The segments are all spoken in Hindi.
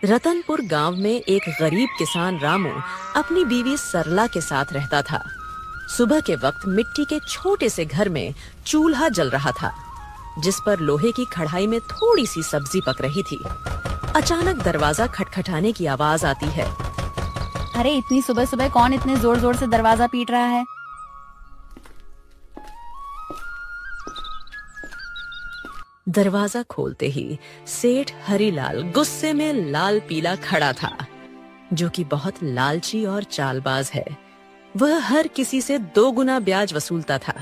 रतनपुर गांव में एक गरीब किसान रामू अपनी बीवी सरला के साथ रहता था। सुबह के वक्त मिट्टी के छोटे से घर में चूल्हा जल रहा था, जिस पर लोहे की कढ़ाई में थोड़ी सी सब्जी पक रही थी। अचानक दरवाजा खटखटाने की आवाज आती है। अरे इतनी सुबह सुबह कौन इतने जोर जोर से दरवाजा पीट रहा है? दरवाजा खोलते ही सेठ हरीलाल गुस्से में लाल पीला खड़ा था, जो कि बहुत लालची और चालबाज है। वह हर किसी से 2 गुना ब्याज वसूलता था।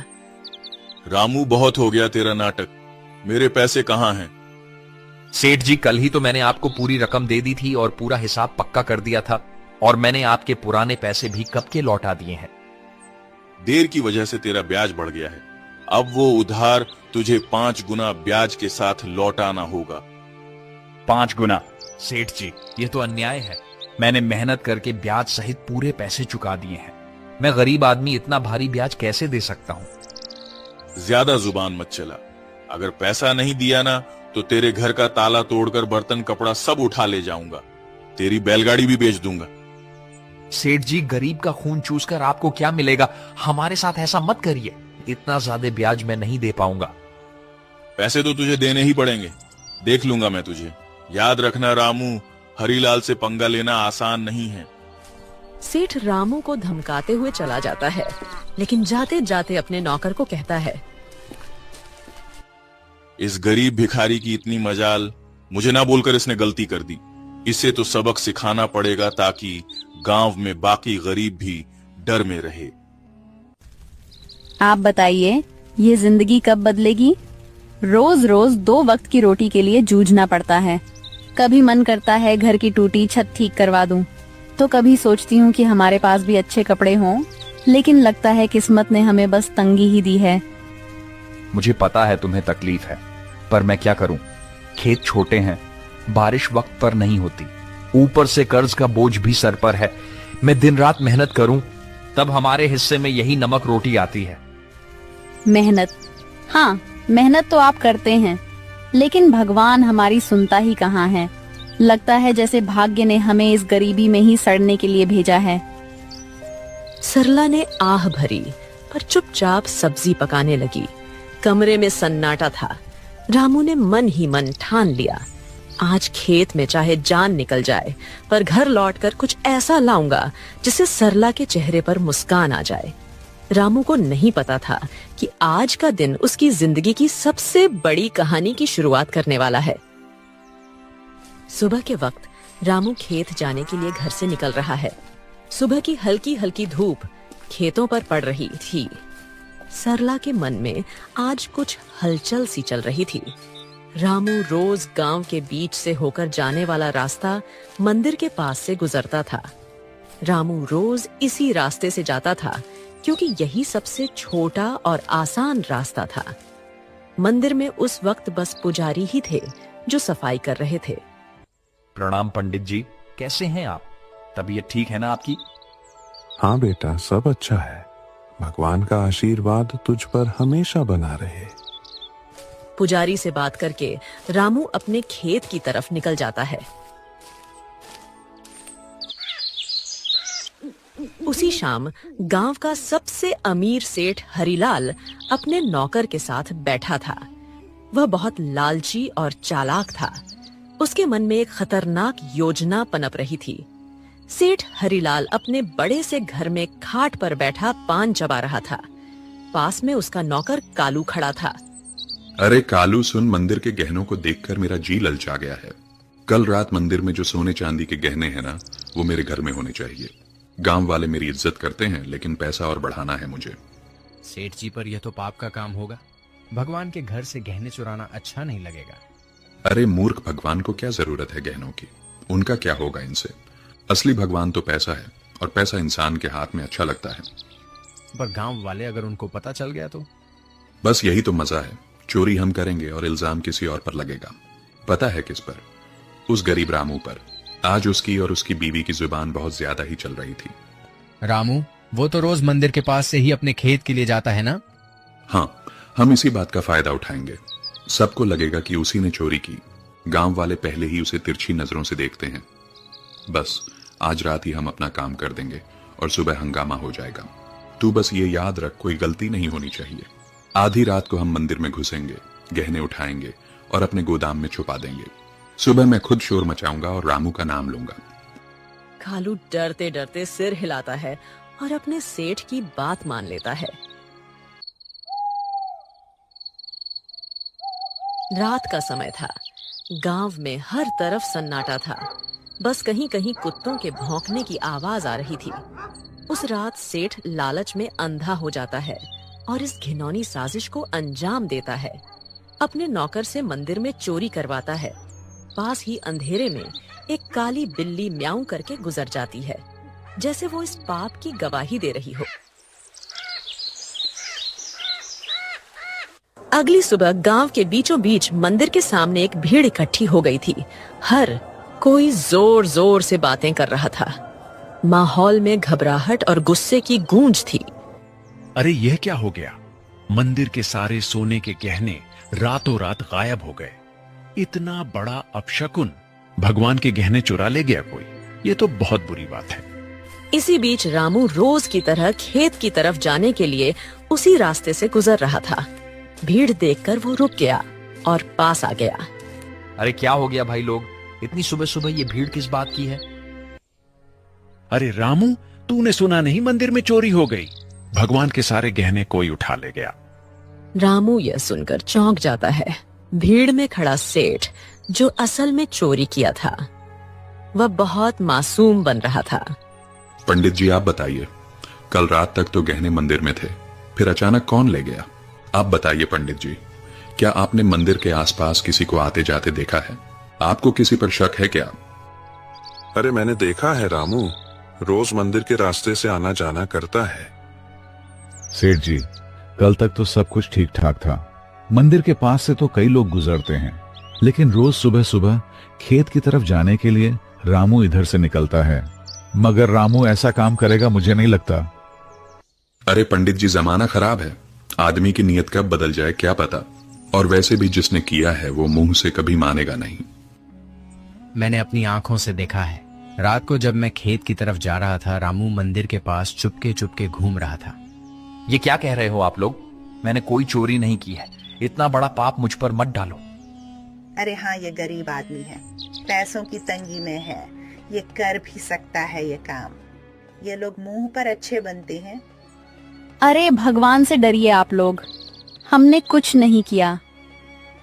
रामू, बहुत हो गया तेरा नाटक। मेरे पैसे कहाँ हैं? सेठ जी, कल ही तो मैंने आपको पूरी रकम दे दी थी और पूरा हिसाब पक्का कर दिया था, और मैंने आपके पुराने पैसे भी कब के लौटा दिए हैं। देर की वजह से तेरा ब्याज बढ़ गया है। अब वो उधार तुझे 5 गुना ब्याज के साथ लौटाना होगा। 5 गुना? सेठ जी, ये तो अन्याय है। मैंने मेहनत करके ब्याज सहित पूरे पैसे चुका दिए हैं। मैं गरीब आदमी इतना भारी ब्याज कैसे दे सकता हूँ? ज्यादा जुबान मत चला। अगर पैसा नहीं दिया ना तो तेरे घर का ताला तोड़कर बर्तन कपड़ा सब उठा ले जाऊंगा। तेरी बैलगाड़ी भी बेच दूंगा। सेठ जी, गरीब का खून चूसकर आपको क्या मिलेगा? हमारे साथ ऐसा मत करिए। इतना ज्यादा ब्याज मैं नहीं दे पाऊंगा। पैसे तो तुझे देने ही पड़ेंगे। देख लूंगा मैं तुझे। याद रखना रामू, हरीलाल से पंगा लेना आसान नहीं है। सेठ रामू को धमकाते हुए चला जाता है, लेकिन जाते जाते अपने नौकर को कहता है, इस गरीब भिखारी की इतनी मजाल, मुझे ना बोलकर इसने गलती कर दी। इसे तो सबक सिखाना पड़ेगा ताकि गांव में बाकी गरीब भी डर में रहे। आप बताइए, ये जिंदगी कब बदलेगी? रोज रोज 2 वक्त की रोटी के लिए जूझना पड़ता है। कभी मन करता है घर की टूटी छत ठीक करवा दूं, तो कभी सोचती हूँ कि हमारे पास भी अच्छे कपड़े हों, लेकिन लगता है किस्मत ने हमें बस तंगी ही दी है। मुझे पता है तुम्हें तकलीफ है, पर मैं क्या करूं? खेत छोटे हैं, बारिश वक्त पर नहीं होती, ऊपर से कर्ज का बोझ भी सर पर है। मैं दिन रात मेहनत करूं, तब हमारे हिस्से में यही नमक रोटी आती है। मेहनत? हाँ, मेहनत तो आप करते हैं, लेकिन भगवान हमारी सुनता ही कहाँ है। लगता है जैसे भाग्य ने हमें इस गरीबी में ही सड़ने के लिए भेजा है। सरला ने आह भरी, पर चुपचाप सब्जी पकाने लगी। कमरे में सन्नाटा था। रामू ने मन ही मन ठान लिया, आज खेत में चाहे जान निकल जाए, पर घर लौटकर कुछ ऐसा लाऊंगा जिससे सरला के चेहरे पर मुस्कान आ जाए। रामू को नहीं पता था कि आज का दिन उसकी जिंदगी की सबसे बड़ी कहानी की शुरुआत करने वाला है। सुबह के वक्त रामू खेत जाने के लिए घर से निकल रहा है। सुबह की हल्की हल्की धूप खेतों पर पड़ रही थी। सरला के मन में आज कुछ हलचल सी चल रही थी। रामू रोज गांव के बीच से होकर जाने वाला रास्ता मंदिर के पास से गुजरता था। रामू रोज इसी रास्ते से जाता था, क्योंकि यही सबसे छोटा और आसान रास्ता था। मंदिर में उस वक्त बस पुजारी ही थे जो सफाई कर रहे थे। प्रणाम पंडित जी, कैसे हैं आप? तबीयत ठीक है ना आपकी? हाँ बेटा, सब अच्छा है। भगवान का आशीर्वाद तुझ पर हमेशा बना रहे। पुजारी से बात करके रामू अपने खेत की तरफ निकल जाता है। उसी शाम गांव का सबसे अमीर सेठ हरीलाल अपने नौकर के साथ बैठा था। वह बहुत लालची और चालाक था। उसके मन में एक खतरनाक योजना पनप रही थी। सेठ हरीलाल अपने बड़े से घर में खाट पर बैठा पान चबा रहा था। पास में उसका नौकर कालू खड़ा था। अरे कालू सुन, मंदिर के गहनों को देखकर मेरा जी ललचा गया है। कल रात मंदिर में जो सोने चांदी के गहने हैं ना, वो मेरे घर में होने चाहिए। गांव वाले मेरी इज्जत करते हैं, लेकिन पैसा और बढ़ाना है मुझे। सेठ जी, पर यह तो पाप का काम होगा। भगवान के घर से गहने चुराना अच्छा नहीं लगेगा। अरे मूर्ख, भगवान को क्या जरूरत है गहनों की? उनका क्या होगा इनसे? असली भगवान तो पैसा है, और पैसा इंसान के हाथ में अच्छा लगता है। पर गांव वाले अगर उनको पता चल गया तो? बस यही तो मजा है। चोरी हम करेंगे और इल्जाम किसी और पर लगेगा। पता है किस पर? उस गरीब रामू पर। आज उसकी और उसकी बीवी की जुबान बहुत ज्यादा ही चल रही थी। रामू, वो तो रोज मंदिर के पास से ही अपने खेत के लिए जाता है ना? हाँ, हम इसी बात का फायदा उठाएंगे। सबको लगेगा कि उसी ने चोरी की, गांव वाले पहले ही उसे तिरछी नजरों से देखते हैं। बस आज रात ही हम अपना काम कर देंगे और सुबह हंगामा हो जाएगा। तू बस ये याद रख, कोई गलती नहीं होनी चाहिए। आधी रात को हम मंदिर में घुसेंगे, गहने उठाएंगे और अपने गोदाम में छुपा देंगे। सुबह मैं खुद शोर मचाऊंगा और रामू का नाम लूंगा। कालू डरते डरते सिर हिलाता है और अपने सेठ की बात मान लेता है। रात का समय था। गांव में हर तरफ सन्नाटा था। बस कहीं कहीं कुत्तों के भौंकने की आवाज आ रही थी। उस रात सेठ लालच में अंधा हो जाता है और इस घिनौनी साजिश को अंजाम देता है। अपने नौकर से मंदिर में चोरी करवाता है। पास ही अंधेरे में एक काली बिल्ली म्याऊं करके गुजर जाती है, जैसे वो इस पाप की गवाही दे रही हो। अगली सुबह गांव के बीचों बीच मंदिर के सामने एक भीड़ इकट्ठी हो गई थी। हर कोई जोर जोर से बातें कर रहा था। माहौल में घबराहट और गुस्से की गूंज थी। अरे यह क्या हो गया? मंदिर के सारे सोने के गहने रातों रात गायब हो गए। इतना बड़ा अपशकुन, भगवान के गहने चुरा ले गया कोई। ये तो बहुत बुरी बात है। इसी बीच रामू रोज की तरह खेत की तरफ जाने के लिए उसी रास्ते से गुजर रहा था। भीड़ देखकर वो रुक गया और पास आ गया। अरे क्या हो गया भाई लोग, इतनी सुबह सुबह ये भीड़ किस बात की है? अरे रामू, तूने सुना नहीं, मंदिर में चोरी हो गई। भगवान के सारे गहने कोई उठा ले गया। रामू यह सुनकर चौंक जाता है। भीड़ में खड़ा सेठ, जो असल में चोरी किया था, वह बहुत मासूम बन रहा था। पंडित जी आप बताइए, कल रात तक तो गहने मंदिर में थे, फिर अचानक कौन ले गया? आप बताइए पंडित जी, क्या आपने मंदिर के आसपास किसी को आते जाते देखा है? आपको किसी पर शक है क्या? अरे मैंने देखा है रामू, रोज मंदिर के रास्ते से आना जाना करता है। सेठ जी, कल तक तो सब कुछ ठीक ठाक था। मंदिर के पास से तो कई लोग गुजरते हैं, लेकिन रोज सुबह सुबह खेत की तरफ जाने के लिए रामू इधर से निकलता है। मगर रामू ऐसा काम करेगा मुझे नहीं लगता। अरे पंडित जी, जमाना खराब है, आदमी की नीयत कब बदल जाए क्या पता। और वैसे भी जिसने किया है वो मुंह से कभी मानेगा नहीं। मैंने अपनी आंखों से देखा है। रात को जब मैं खेत की तरफ जा रहा था, रामू मंदिर के पास चुपके चुपके घूम रहा था। ये क्या कह रहे हो आप लोग? मैंने कोई चोरी नहीं की है। इतना बड़ा पाप मुझ पर मत डालो। अरे हाँ, ये गरीब आदमी है, पैसों की तंगी में है, ये कर भी सकता है ये काम। ये लोग मुंह पर अच्छे बनते हैं। अरे भगवान से डरिए आप लोग, हमने कुछ नहीं किया।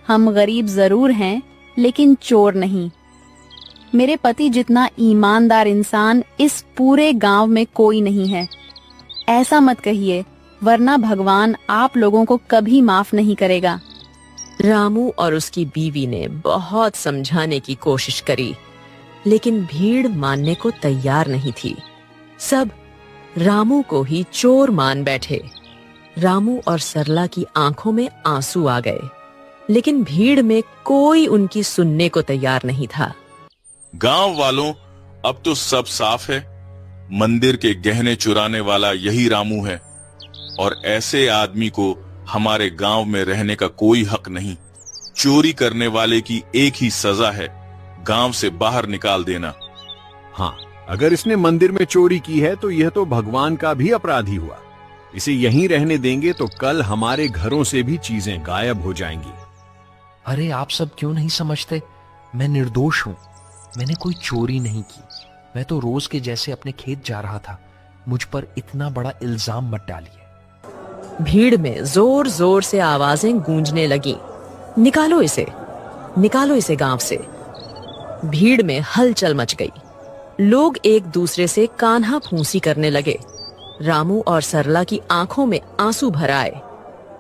हम गरीब जरूर हैं, लेकिन चोर नहीं। मेरे पति जितना ईमानदार इंसान इस पूरे गांव में कोई नहीं है। ऐसा मत कहिए, वरना भगवान आप लोगों को कभी माफ नहीं करेगा। रामू और उसकी बीवी ने बहुत समझाने की कोशिश करी, लेकिन भीड़ मानने को तैयार नहीं थी। सब रामू को ही चोर मान बैठे। रामू और सरला की आंखों में आंसू आ गए, लेकिन भीड़ में कोई उनकी सुनने को तैयार नहीं था। गांव वालों, अब तो सब साफ है। मंदिर के गहने चुराने वाला यही रामू है और ऐसे आदमी को हमारे गांव में रहने का कोई हक नहीं। चोरी करने वाले की एक ही सजा है, गांव से बाहर निकाल देना। हाँ, अगर इसने मंदिर में चोरी की है तो यह तो भगवान का भी अपराधी हुआ। इसे यहीं रहने देंगे तो कल हमारे घरों से भी चीजें गायब हो जाएंगी। अरे आप सब क्यों नहीं समझते? मैं निर्दोष हूँ। मैंने कोई चोरी नहीं की। मैं तो रोज के जैसे अपने खेत जा रहा था। मुझ पर इतना बड़ा इल्जाम मत डालिए। भीड़ में जोर जोर से आवाजें गूंजने लगी, निकालो इसे, निकालो इसे गांव से। भीड़ में हलचल मच गई। लोग एक दूसरे से कान्हा फूंसी करने लगे। रामू और सरला की आंखों में आंसू भर आए।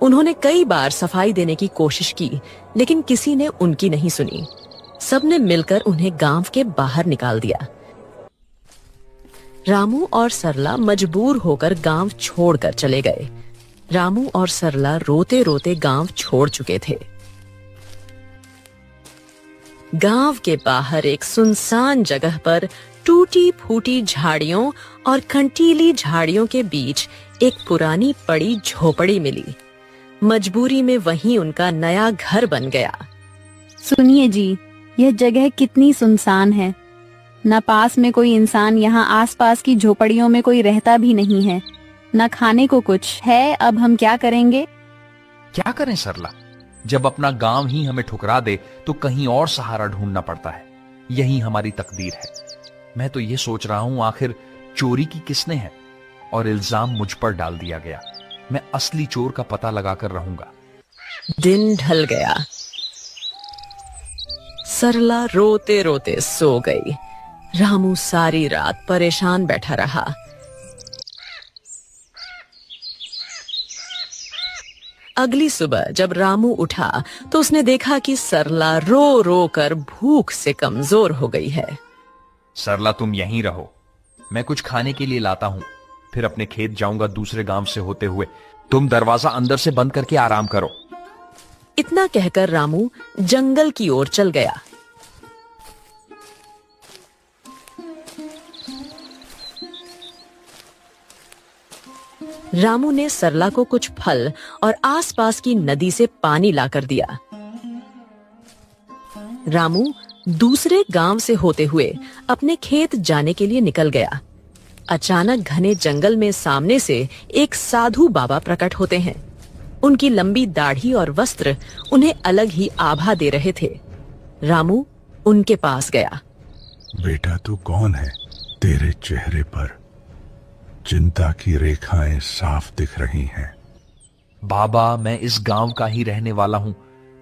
उन्होंने कई बार सफाई देने की कोशिश की, लेकिन किसी ने उनकी नहीं सुनी। सबने मिलकर उन्हें गांव के बाहर निकाल दिया। रामू और सरला मजबूर होकर गांव छोड़कर चले गए। रामू और सरला रोते रोते गांव छोड़ चुके थे। गांव के बाहर एक सुनसान जगह पर टूटी फूटी झाड़ियों और कंटीली झाड़ियों के बीच एक पुरानी पड़ी झोपड़ी मिली। मजबूरी में वहीं उनका नया घर बन गया। सुनिए जी, यह जगह कितनी सुनसान है। न पास में कोई इंसान, यहाँ आसपास की झोपड़ियों में कोई रहता भी नहीं है। न खाने को कुछ है। अब हम क्या करेंगे? क्या करें सरला? जब अपना गांव ही हमें ठुकरा दे तो कहीं और सहारा ढूंढना पड़ता है। यही हमारी तकदीर है। मैं तो ये सोच रहा हूं आखिर चोरी की किसने है, और इल्जाम मुझ पर डाल दिया गया। मैं असली चोर का पता लगाकर रहूंगा। दिन ढल गया। सरला रोते रोते सो गई। रामू सारी रात परेशान बैठा रहा। अगली सुबह जब रामू उठा तो उसने देखा कि सरला रो रो कर भूख से कमजोर हो गई है। सरला, तुम यहीं रहो, मैं कुछ खाने के लिए लाता हूं, फिर अपने खेत जाऊंगा दूसरे गांव से होते हुए। तुम दरवाजा अंदर से बंद करके आराम करो। इतना कहकर रामू जंगल की ओर चल गया। रामू ने सरला को कुछ फल और आसपास की नदी से पानी लाकर दिया। रामू दूसरे गांव से होते हुए अपने खेत जाने के लिए निकल गया। अचानक घने जंगल में सामने से एक साधु बाबा प्रकट होते हैं। उनकी लंबी दाढ़ी और वस्त्र उन्हें अलग ही आभा दे रहे थे। रामू उनके पास गया। बेटा, तू कौन है? तेरे चेहरे पर चिंता की रेखाएं साफ दिख रही हैं। बाबा, मैं इस गांव का ही रहने वाला हूं,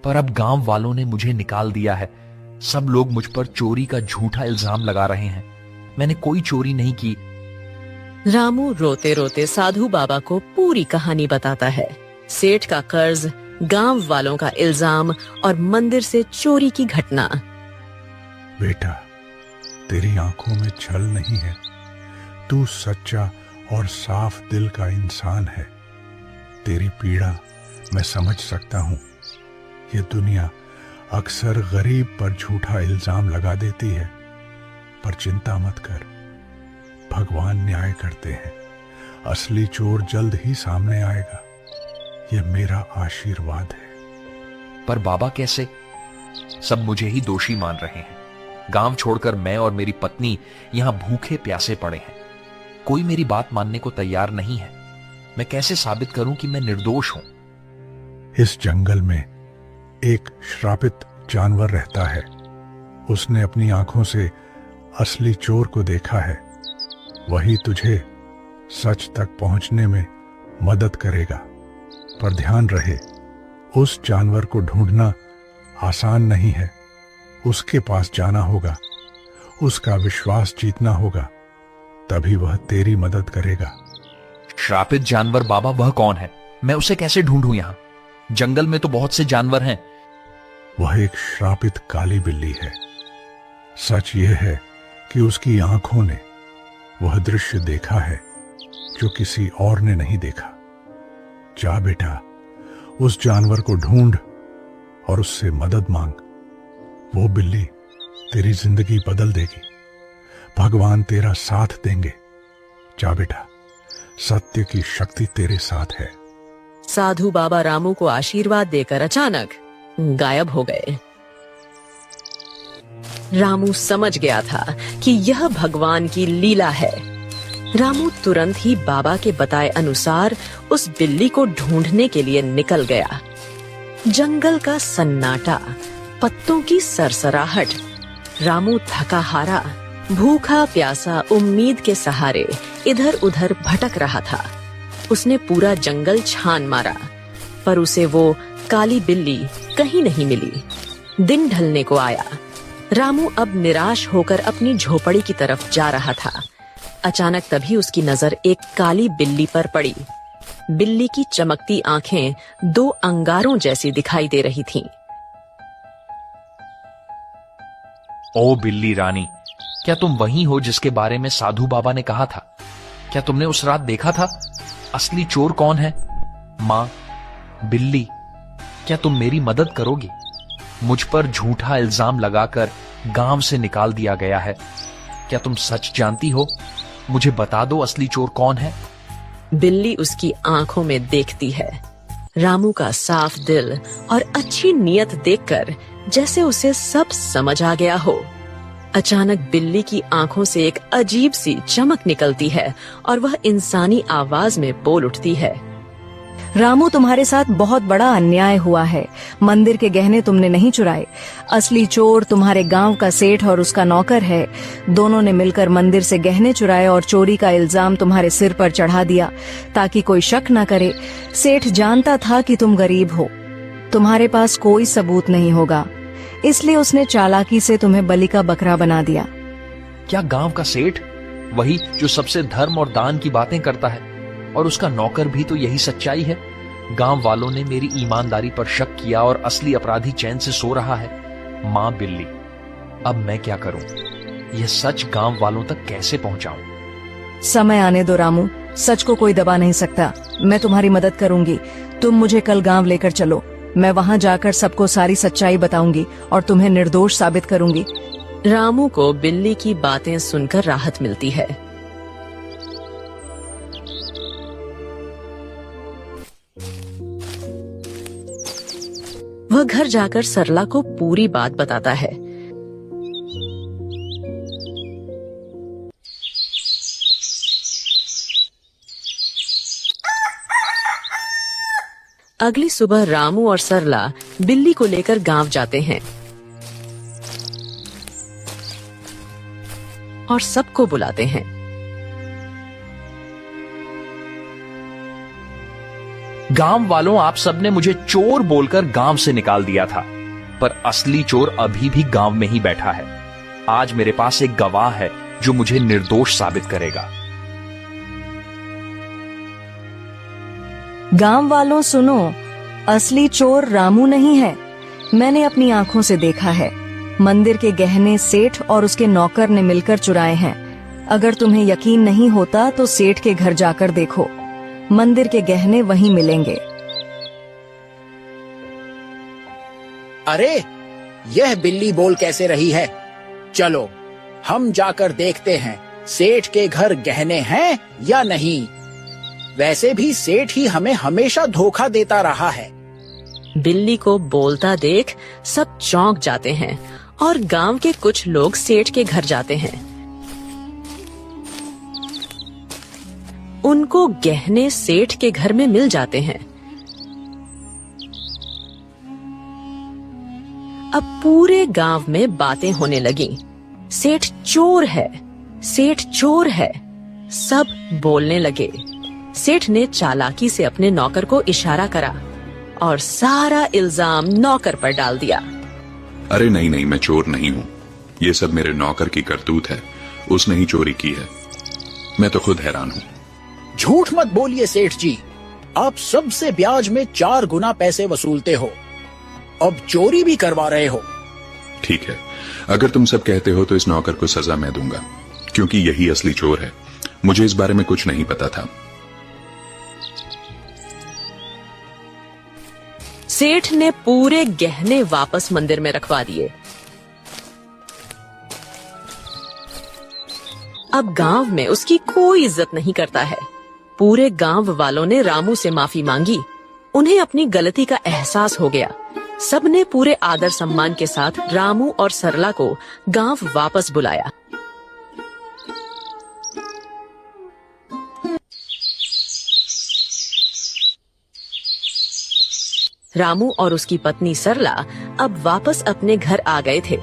पर अब गांव वालों ने मुझे निकाल दिया है। सब लोग मुझ पर चोरी का झूठा इल्जाम लगा रहे हैं। मैंने कोई चोरी नहीं की। रामू रोते रोते साधु बाबा को पूरी कहानी बताता है। सेठ का कर्ज, गांव वालों का इल्जाम और मंदिर से चोरी की घटना। बेटा, तेरी आंखों में छल नहीं है। तू सच्चा और साफ दिल का इंसान है। तेरी पीड़ा मैं समझ सकता हूं। ये दुनिया अक्सर गरीब पर झूठा इल्जाम लगा देती है, पर चिंता मत कर, भगवान न्याय करते हैं। असली चोर जल्द ही सामने आएगा। ये मेरा आशीर्वाद है। पर बाबा कैसे? सब मुझे ही दोषी मान रहे हैं। गांव छोड़कर मैं और मेरी पत्नी यहां भूखे प्यासे पड़े हैं। कोई मेरी बात मानने को तैयार नहीं है। मैं कैसे साबित करूं कि मैं निर्दोष हूं? इस जंगल में एक श्रापित जानवर रहता है। उसने अपनी आंखों से असली चोर को देखा है। वही तुझे सच तक पहुंचने में मदद करेगा। पर ध्यान रहे, उस जानवर को ढूंढना आसान नहीं है। उसके पास जाना होगा, उसका विश्वास जीतना होगा, तभी वह तेरी मदद करेगा। श्रापित जानवर बाबा, वह कौन है? मैं उसे कैसे ढूंढूं? यहां जंगल में तो बहुत से जानवर हैं। वह एक श्रापित काली बिल्ली है। सच यह है कि उसकी आंखों ने वह दृश्य देखा है जो किसी और ने नहीं देखा। जा बेटा, उस जानवर को ढूंढ और उससे मदद मांग। वो बिल्ली तेरी जिंदगी बदल देगी। भगवान तेरा साथ देंगे। जा बेटा, सत्य की शक्ति तेरे साथ है। साधु बाबा रामू को आशीर्वाद देकर अचानक गायब हो गए। रामू समझ गया था कि यह भगवान की लीला है। रामू तुरंत ही बाबा के बताए अनुसार उस बिल्ली को ढूंढने के लिए निकल गया। जंगल का सन्नाटा, पत्तों की सरसराहट। रामू थका हारा, भूखा प्यासा, उम्मीद के सहारे इधर उधर भटक रहा था। उसने पूरा जंगल छान मारा, पर उसे वो काली बिल्ली कहीं नहीं मिली। दिन ढलने को आया। रामू अब निराश होकर अपनी झोपड़ी की तरफ जा रहा था। अचानक तभी उसकी नजर एक काली बिल्ली पर पड़ी। बिल्ली की चमकती आंखें दो अंगारों जैसी दिखाई दे रही थीं। ओ बिल्ली रानी, क्या तुम वही हो जिसके बारे में साधु बाबा ने कहा था? क्या तुमने उस रात देखा था? असली चोर कौन है? माँ, बिल्ली, क्या तुम मेरी मदद करोगी? मुझ पर झूठा इल्जाम लगाकर गांव से निकाल दिया गया है। क्या तुम सच जानती हो? मुझे बता दो, असली चोर कौन है? बिल्ली उसकी आंखों में देखती है। रामू का साफ दिल और अच्छी नीयत देखकर जैसे उसे सब समझ आ गया हो। अचानक बिल्ली की आंखों से एक अजीब सी चमक निकलती है और वह इंसानी आवाज में बोल उठती है। रामू, तुम्हारे साथ बहुत बड़ा अन्याय हुआ है। मंदिर के गहने तुमने नहीं चुराए। असली चोर तुम्हारे गांव का सेठ और उसका नौकर है। दोनों ने मिलकर मंदिर से गहने चुराए और चोरी का इल्जाम तुम्हारे सिर पर चढ़ा दिया ताकि कोई शक न करे। सेठ जानता था कि तुम गरीब हो, तुम्हारे पास कोई सबूत नहीं होगा, इसलिए उसने चालाकी से तुम्हें बलि का बकरा बना दिया। क्या गांव का सेठ, वही जो सबसे धर्म और दान की बातें करता है, और उसका नौकर भी तो यही सच्चाई है? गांव वालों ने मेरी ईमानदारी पर शक किया और असली अपराधी चैन से सो रहा है। मां बिल्ली, अब मैं क्या करूं? यह सच गांव वालों तक कैसे पहुंचाऊं? समय आने दो रामू, सच को कोई दबा नहीं सकता। मैं तुम्हारी मदद करूंगी। तुम मुझे कल गांव लेकर चलो। मैं वहां जाकर सबको सारी सच्चाई बताऊंगी और तुम्हें निर्दोष साबित करूंगी। रामू को बिल्ली की बातें सुनकर राहत मिलती है। वह घर जाकर सरला को पूरी बात बताता है। अगली सुबह रामू और सरला बिल्ली को लेकर गांव जाते हैं और सबको बुलाते हैं। गांव वालों, आप सबने मुझे चोर बोलकर गांव से निकाल दिया था, पर असली चोर अभी भी गांव में ही बैठा है। आज मेरे पास एक गवाह है जो मुझे निर्दोष साबित करेगा। गांव वालों सुनो, असली चोर रामू नहीं है। मैंने अपनी आंखों से देखा है। मंदिर के गहने सेठ और उसके नौकर ने मिलकर चुराए हैं। अगर तुम्हें यकीन नहीं होता तो सेठ के घर जाकर देखो, मंदिर के गहने वहीं मिलेंगे। अरे, यह बिल्ली बोल कैसे रही है? चलो हम जाकर देखते हैं सेठ के घर गहने हैं या नहीं। वैसे भी सेठ ही हमें हमेशा धोखा देता रहा है। बिल्ली को बोलता देख सब चौंक जाते हैं और गांव के कुछ लोग सेठ के घर जाते हैं। उनको गहने सेठ के घर में मिल जाते हैं। अब पूरे गांव में बातें होने लगी। सेठ चोर है, सेठ चोर है। सब बोलने लगे। सेठ ने चालाकी से अपने नौकर को इशारा करा और सारा इल्जाम नौकर पर डाल दिया। अरे नहीं नहीं, मैं चोर नहीं हूँ। ये सब मेरे नौकर की करतूत है। उसने ही चोरी की है। मैं तो खुद हैरान हूँ। झूठ मत बोलिए सेठ जी, आप सबसे ब्याज में 4 गुना पैसे वसूलते हो, अब चोरी भी करवा रहे हो। ठीक है, अगर तुम सब कहते हो तो इस नौकर को सजा मैं दूंगा, क्योंकि यही असली चोर है। मुझे इस बारे में कुछ नहीं पता था। सेठ ने पूरे गहने वापस मंदिर में रखवा दिए। अब गांव में उसकी कोई इज्जत नहीं करता है। पूरे गांव वालों ने रामू से माफी मांगी। उन्हें अपनी गलती का एहसास हो गया। सबने पूरे आदर सम्मान के साथ रामू और सरला को गांव वापस बुलाया। रामू और उसकी पत्नी सरला अब वापस अपने घर आ गए थे।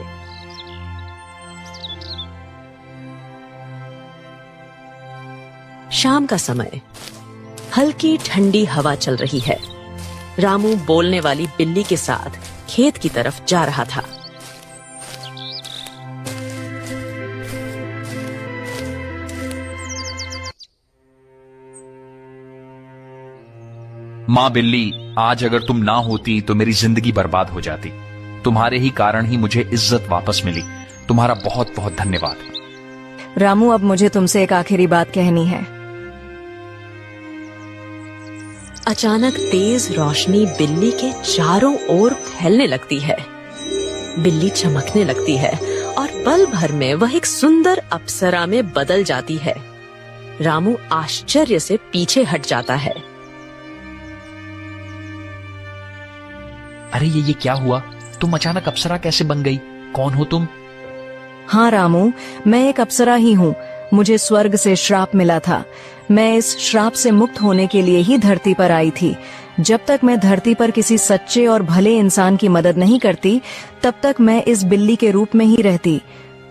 शाम का समय, हल्की ठंडी हवा चल रही है। रामू बोलने वाली बिल्ली के साथ खेत की तरफ जा रहा था। मां बिल्ली, आज अगर तुम ना होती तो मेरी जिंदगी बर्बाद हो जाती। तुम्हारे ही कारण ही मुझे इज्जत वापस मिली। तुम्हारा बहुत बहुत धन्यवाद। रामू, अब मुझे तुमसे एक आखिरी बात कहनी है। अचानक तेज रोशनी बिल्ली के चारों ओर फैलने लगती है। बिल्ली चमकने लगती है और पल भर में वह एक सुंदर अप्सरा में बदल जाती है। रामू आश्चर्य से पीछे हट जाता है। अरे ये क्या हुआ? तुम अचानक अप्सरा कैसे बन गई? कौन हो तुम? हाँ रामू, मैं एक अप्सरा ही हूँ। मुझे स्वर्ग से श्राप मिला था। मैं इस श्राप से मुक्त होने के लिए ही धरती पर आई थी। जब तक मैं धरती पर किसी सच्चे और भले इंसान की मदद नहीं करती, तब तक मैं इस बिल्ली के रूप में ही रहती।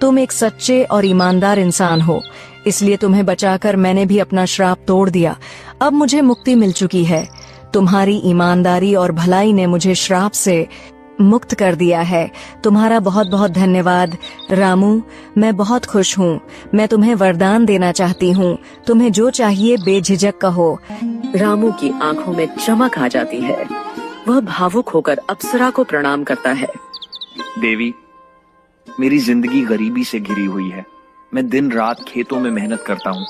तुम एक सच्चे और ईमानदार इंसान हो, इसलिए तुम्हें बचाकर मैंने भी अपना श्राप तोड़ दिया। अब मुझे मुक्ति मिल चुकी है। तुम्हारी ईमानदारी और भलाई ने मुझे श्राप से मुक्त कर दिया है। तुम्हारा बहुत बहुत धन्यवाद रामू। मैं बहुत खुश हूँ। मैं तुम्हें वरदान देना चाहती हूँ। तुम्हें जो चाहिए बेझिझक कहो। रामू की आंखों में चमक आ जाती है। वह भावुक होकर अप्सरा को प्रणाम करता है। देवी, मेरी जिंदगी गरीबी से घिरी हुई है। मैं दिन रात खेतों में मेहनत करता हूँ,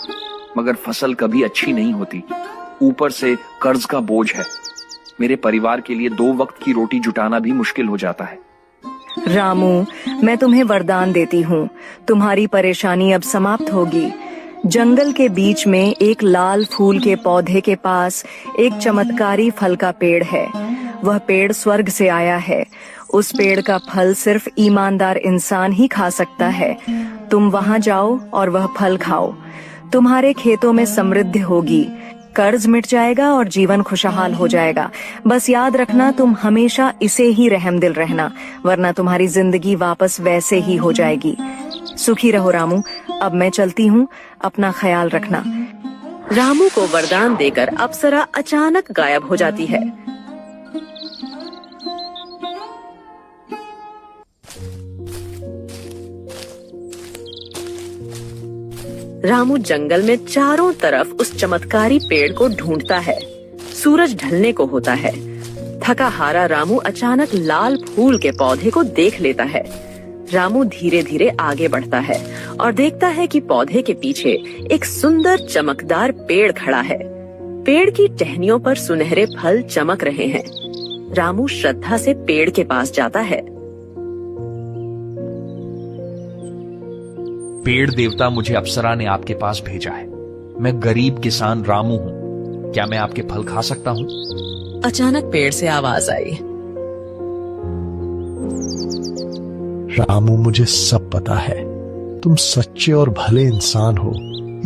मगर फसल कभी अच्छी नहीं होती। ऊपर से कर्ज का बोझ है। मेरे परिवार के लिए 2 वक्त की रोटी जुटाना भी मुश्किल हो जाता है। रामू, मैं तुम्हें वरदान देती हूँ। तुम्हारी परेशानी अब समाप्त होगी। जंगल के बीच में एक लाल फूल के पौधे के पास एक चमत्कारी फल का पेड़ है। वह पेड़ स्वर्ग से आया है। उस पेड़ का फल सिर्फ ईमानदार इंसान ही खा सकता है। तुम वहाँ जाओ और वह फल खाओ। तुम्हारे खेतों में समृद्धि होगी, कर्ज मिट जाएगा और जीवन खुशहाल हो जाएगा। बस याद रखना, तुम हमेशा इसे ही रहमदिल रहना, वरना तुम्हारी जिंदगी वापस वैसे ही हो जाएगी। सुखी रहो रामू। अब मैं चलती हूँ, अपना ख्याल रखना। रामू को वरदान देकर अप्सरा अचानक गायब हो जाती है। रामू जंगल में चारों तरफ उस चमत्कारी पेड़ को ढूंढता है। सूरज ढलने को होता है। थका हारा रामू अचानक लाल फूल के पौधे को देख लेता है। रामू धीरे धीरे आगे बढ़ता है और देखता है कि पौधे के पीछे एक सुंदर चमकदार पेड़ खड़ा है। पेड़ की टहनियों पर सुनहरे फल चमक रहे हैं। रामू श्रद्धा से पेड़ के पास जाता है। पेड़ देवता, मुझे अप्सरा ने आपके पास भेजा है। मैं गरीब किसान रामू हूँ। क्या मैं आपके फल खा सकता हूँ? अचानक पेड़ से आवाज आई। रामू, मुझे सब पता है। तुम सच्चे और भले इंसान हो,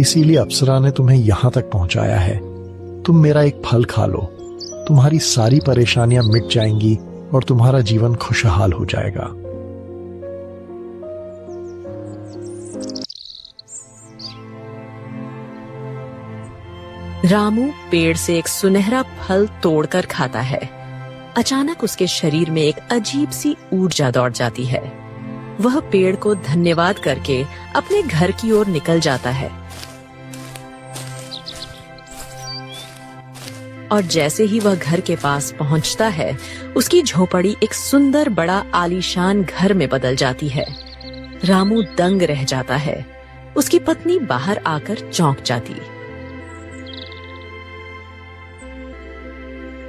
इसीलिए अप्सरा ने तुम्हें यहाँ तक पहुँचाया है। तुम मेरा एक फल खा लो, तुम्हारी सारी परेशानियां मिट जाएंगी और तुम्हारा जीवन खुशहाल हो जाएगा। रामू पेड़ से एक सुनहरा फल तोड़कर खाता है। अचानक उसके शरीर में एक अजीब सी ऊर्जा दौड़ जाती है। वह पेड़ को धन्यवाद करके अपने घर की ओर निकल जाता है और जैसे ही वह घर के पास पहुंचता है, उसकी झोपड़ी एक सुंदर बड़ा आलीशान घर में बदल जाती है। रामू दंग रह जाता है। उसकी पत्नी बाहर आकर चौंक जाती।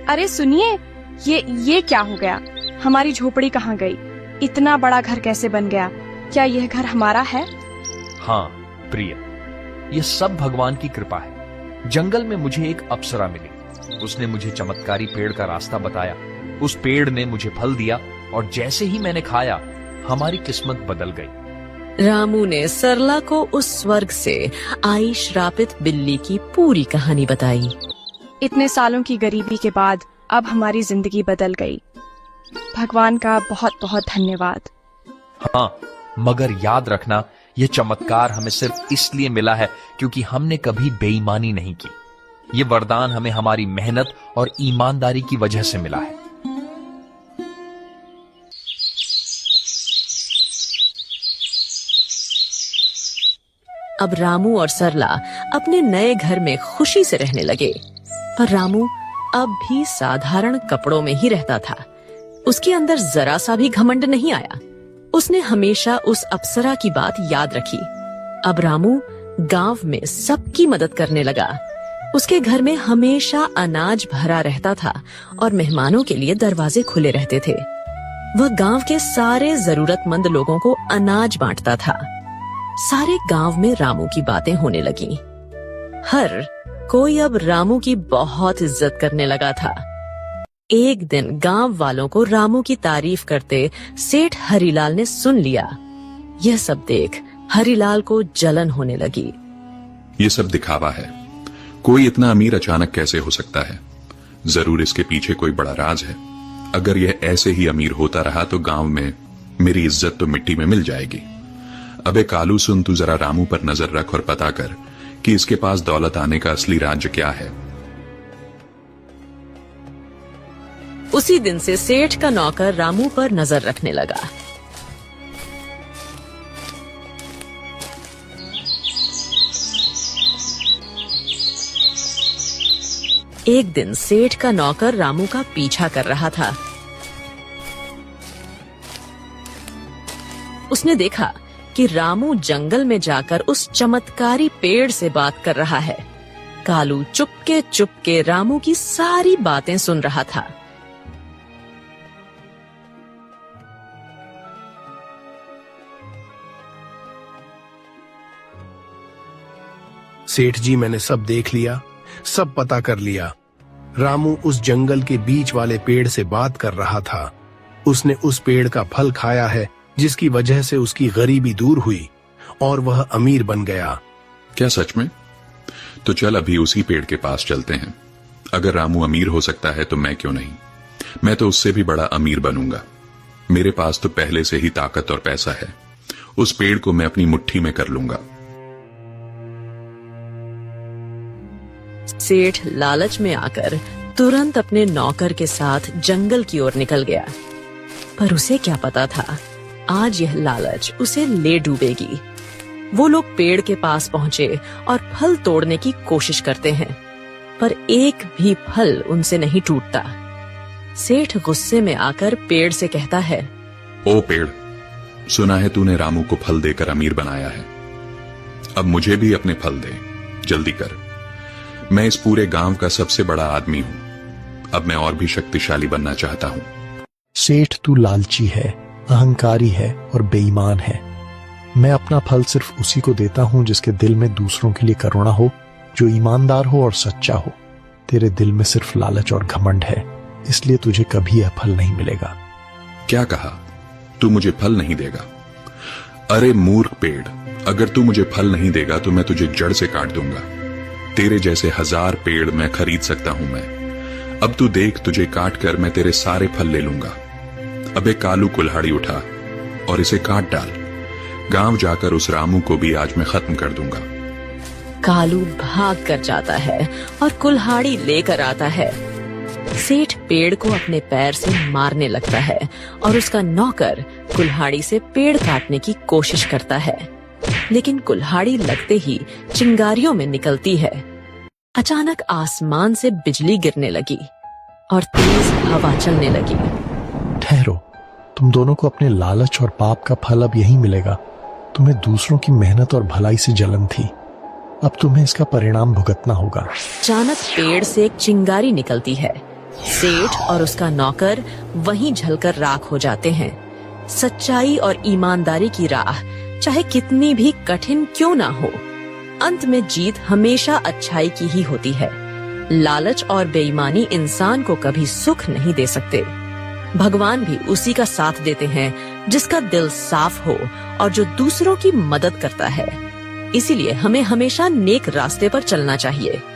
अरे सुनिए, ये क्या हो गया? हमारी झोपड़ी कहाँ गई? इतना बड़ा घर कैसे बन गया? क्या यह घर हमारा है? हाँ प्रिय, ये सब भगवान की कृपा है। जंगल में मुझे एक अप्सरा मिली। उसने मुझे चमत्कारी पेड़ का रास्ता बताया। उस पेड़ ने मुझे फल दिया और जैसे ही मैंने खाया, हमारी किस्मत बदल गई। रामू ने सरला को उस स्वर्ग से आई श्रापित बिल्ली की पूरी कहानी बताई। इतने सालों की गरीबी के बाद अब हमारी जिंदगी बदल गई। भगवान का बहुत बहुत धन्यवाद। हाँ, मगर याद रखना, यह चमत्कार हमें सिर्फ इसलिए मिला है क्योंकि हमने कभी बेईमानी नहीं की। ये वरदान हमें हमारी मेहनत और ईमानदारी की वजह से मिला है। अब रामू और सरला अपने नए घर में खुशी से रहने लगे। पर रामू अब भी साधारण कपड़ों में ही रहता था। उसके अंदर जरा सा भी घमंड नहीं आया। उसने हमेशा उस अप्सरा की बात याद रखी। अब रामू गांव में सबकी मदद करने लगा। उसके घर में हमेशा अनाज भरा रहता था और मेहमानों के लिए दरवाजे खुले रहते थे। वह गांव के सारे जरूरतमंद लोगों को अनाज बांटता था। सारे गांव में रामू की बातें होने लगी। हर कोई अब रामू की बहुत इज्जत करने लगा था। एक दिन गांव वालों को रामू की तारीफ करते सेठ हरिलाल ने सुन लिया। यह सब देख हरिलाल को जलन होने लगी। ये सब दिखावा है। कोई इतना अमीर अचानक कैसे हो सकता है? जरूर इसके पीछे कोई बड़ा राज है। अगर यह ऐसे ही अमीर होता रहा तो गांव में मेरी इज्जत तो मिट्टी में मिल जाएगी। अबे कालू सुन, तू जरा रामू पर नजर रख और पता कर कि इसके पास दौलत आने का असली राज क्या है। उसी दिन से सेठ का नौकर रामू पर नजर रखने लगा। एक दिन सेठ का नौकर रामू का पीछा कर रहा था। उसने देखा कि रामू जंगल में जाकर उस चमत्कारी पेड़ से बात कर रहा है। कालू चुपके चुपके रामू की सारी बातें सुन रहा था। सेठ जी, मैंने सब देख लिया, सब पता कर लिया। रामू उस जंगल के बीच वाले पेड़ से बात कर रहा था। उसने उस पेड़ का फल खाया है जिसकी वजह से उसकी गरीबी दूर हुई और वह अमीर बन गया। क्या सच में? तो चल अभी उसी पेड़ के पास चलते हैं। अगर रामू अमीर हो सकता है तो मैं क्यों नहीं? मैं तो उससे भी बड़ा अमीर बनूंगा। मेरे पास तो पहले से ही ताकत और पैसा है। उस पेड़ को मैं अपनी मुट्ठी में कर लूंगा। सेठ लालच में आकर तुरंत अपने नौकर के साथ जंगल की ओर निकल गया। पर उसे क्या पता था, आज यह लालच उसे ले डूबेगी। वो लोग पेड़ के पास पहुंचे और फल तोड़ने की कोशिश करते हैं, पर एक भी फल उनसे नहीं टूटता। सेठ गुस्से में आकर पेड़ से कहता है, ओ पेड़, सुना है तूने रामू को फल देकर अमीर बनाया है। अब मुझे भी अपने फल दे, जल्दी कर। मैं इस पूरे गांव का सबसे बड़ा आदमी हूं। अब मैं और भी शक्तिशाली बनना चाहता हूं। सेठ, तू लालची है, अहंकारी है और बेईमान है। मैं अपना फल सिर्फ उसी को देता हूं जिसके दिल में दूसरों के लिए करुणा हो, जो ईमानदार हो और सच्चा हो। तेरे दिल में सिर्फ लालच और घमंड है, इसलिए तुझे कभी यह फल नहीं मिलेगा। क्या कहा? तू मुझे फल नहीं देगा? अरे मूर्ख पेड़, अगर तू मुझे फल नहीं देगा तो मैं तुझे जड़ से काट दूंगा। तेरे जैसे 1000 पेड़ मैं खरीद सकता हूं मैं। अब तू देख, तुझे काट कर मैं तेरे सारे फल ले लूंगा। अबे कालू, कुल्हाड़ी उठा और इसे काट डाल। गांव जाकर उस रामू को भी आज मैं खत्म कर दूंगा। कालू भाग कर जाता है और कुल्हाड़ी लेकर आता है। सेठ पेड़ को अपने पैर से मारने लगता है और उसका नौकर कुल्हाड़ी से पेड़ काटने की कोशिश करता है, लेकिन कुल्हाड़ी लगते ही चिंगारियों में निकलती है। अचानक आसमान से बिजली गिरने लगी और तेज हवा चलने लगी। ठहरो, तुम दोनों को अपने लालच और पाप का फल अब यही मिलेगा। तुम्हें दूसरों की मेहनत और भलाई से जलन थी, अब तुम्हें इसका परिणाम भुगतना होगा। अचानक पेड़ से एक चिंगारी निकलती है। सेठ और उसका नौकर वहीं जलकर राख हो जाते हैं। सच्चाई और ईमानदारी की राह चाहे कितनी भी कठिन क्यों ना हो, अंत में जीत हमेशा अच्छाई की ही होती है। लालच और बेईमानी इंसान को कभी सुख नहीं दे सकते। भगवान भी उसी का साथ देते हैं जिसका दिल साफ हो और जो दूसरों की मदद करता है। इसीलिए हमें हमेशा नेक रास्ते पर चलना चाहिए।